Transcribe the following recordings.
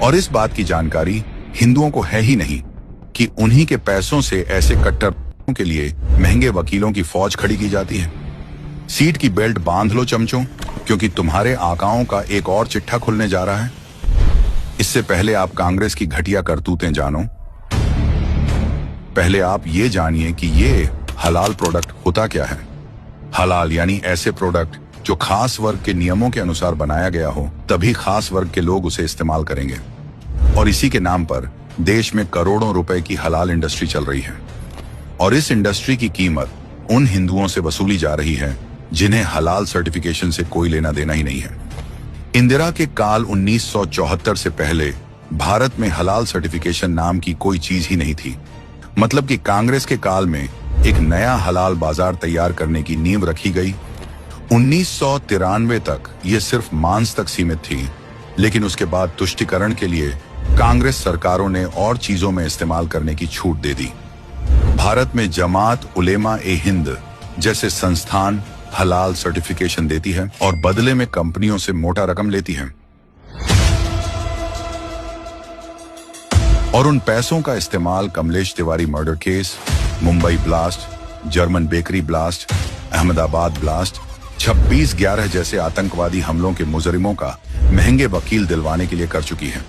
और इस बात की जानकारी हिंदुओं को है ही नहीं कि उन्हीं के पैसों से ऐसे कट्टर के लिए महंगे वकीलों की फौज खड़ी की जाती है। सीट की बेल्ट बांध लो चमचों, क्योंकि तुम्हारे आकाओं का एक और चिट्ठा खुलने जा रहा है। इससे पहले आप कांग्रेस की घटिया करतूतें जानो, पहले आप ये जानिए कि ये हलाल प्रोडक्ट होता क्या है। हलाल यानी ऐसे प्रोडक्ट जो खास वर्ग के नियमों के अनुसार बनाया गया हो, तभी खास वर्ग के लोग उसे इस्तेमाल करेंगे। और इसी के नाम पर देश में करोड़ों रुपए की हलाल इंडस्ट्री चल रही है। और इस इंडस्ट्री की कीमत उन हिंदुओं से वसूली जा रही है जिन्हें हलाल सर्टिफिकेशन से कोई लेना देना ही नहीं है। इंदिरा के काल 1974 से पहले भारत में हलाल सर्टिफिकेशन नाम की कोई चीज ही नहीं थी। मतलब कि कांग्रेस के काल में एक नया हलाल बाजार तैयार करने की नींव रखी गई। 1993 तक ये सिर्फ मांस तक सीमित थी, लेकिन उसके बाद तुष्टिकरण के लिए कांग्रेस सरकारों ने और चीजों में इस्तेमाल करने की छूट दे दी। भारत में जमात उलेमा ए हिंद जैसे संस्थान हलाल सर्टिफिकेशन देती है और बदले में कंपनियों से मोटा रकम लेती है, और उन पैसों का इस्तेमाल Kamlesh Tiwari murder case, Mumbai blast, German bakery blast, Ahmedabad blast, 26/11 जैसे आतंकवादी हमलों के मुजरिमों का महंगे वकील दिलवाने के लिए कर चुकी है।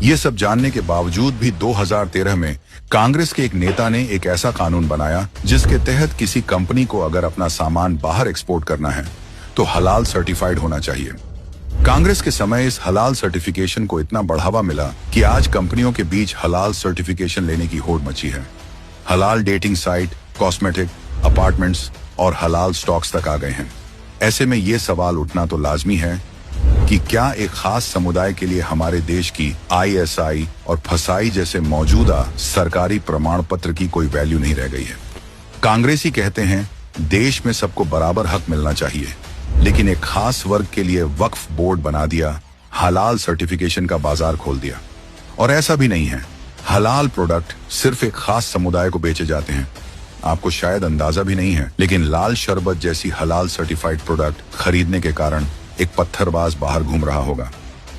ये सब जानने के बावजूद भी 2013 में कांग्रेस के एक नेता ने एक ऐसा कानून बनाया जिसके तहत किसी कंपनी को अगर अपना सामान बाहर एक्सपोर्ट करना है तो हलाल सर्टिफाइड होना चाहिए। कांग्रेस के समय इस हलाल सर्टिफिकेशन को इतना बढ़ावा मिला कि आज कंपनियों के बीच हलाल सर्टिफिकेशन लेने की होड़ मची है। हलाल डेटिंग साइट, कॉस्मेटिक, अपार्टमेंट्स और हलाल स्टॉक्स तक आ गए हैं। ऐसे में ये सवाल उठना तो लाजमी है कि क्या एक खास समुदाय के लिए हमारे देश की ISI और फसाई जैसे मौजूदा सरकारी प्रमाण पत्र की कोई वैल्यू नहीं रह गई है। कांग्रेसी कहते हैं देश में सबको बराबर हक मिलना चाहिए, लेकिन एक खास वर्ग के लिए वक्फ बोर्ड बना दिया, हलाल सर्टिफिकेशन का बाजार खोल दिया। और ऐसा भी नहीं है, हलाल प्रोडक्ट सिर्फ एक खास समुदाय को बेचे जाते हैं। आपको शायद अंदाजा भी नहीं है, लेकिन लाल शरबत जैसी हलाल सर्टिफाइड प्रोडक्ट खरीदने के कारण एक पत्थरबाज बाहर घूम रहा होगा।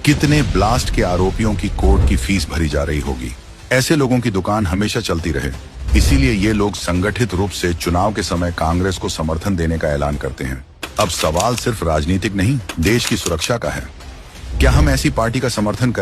कितने ब्लास्ट के आरोपियों की कोर्ट की फीस भरी जा रही होगी। ऐसे लोगों की दुकान हमेशा चलती रहे, इसीलिए ये लोग संगठित रूप से चुनाव के समय कांग्रेस को समर्थन देने का ऐलान करते हैं। अब सवाल सिर्फ राजनीतिक नहीं, देश की सुरक्षा का है। क्या हम ऐसी पार्टी का समर्थन करें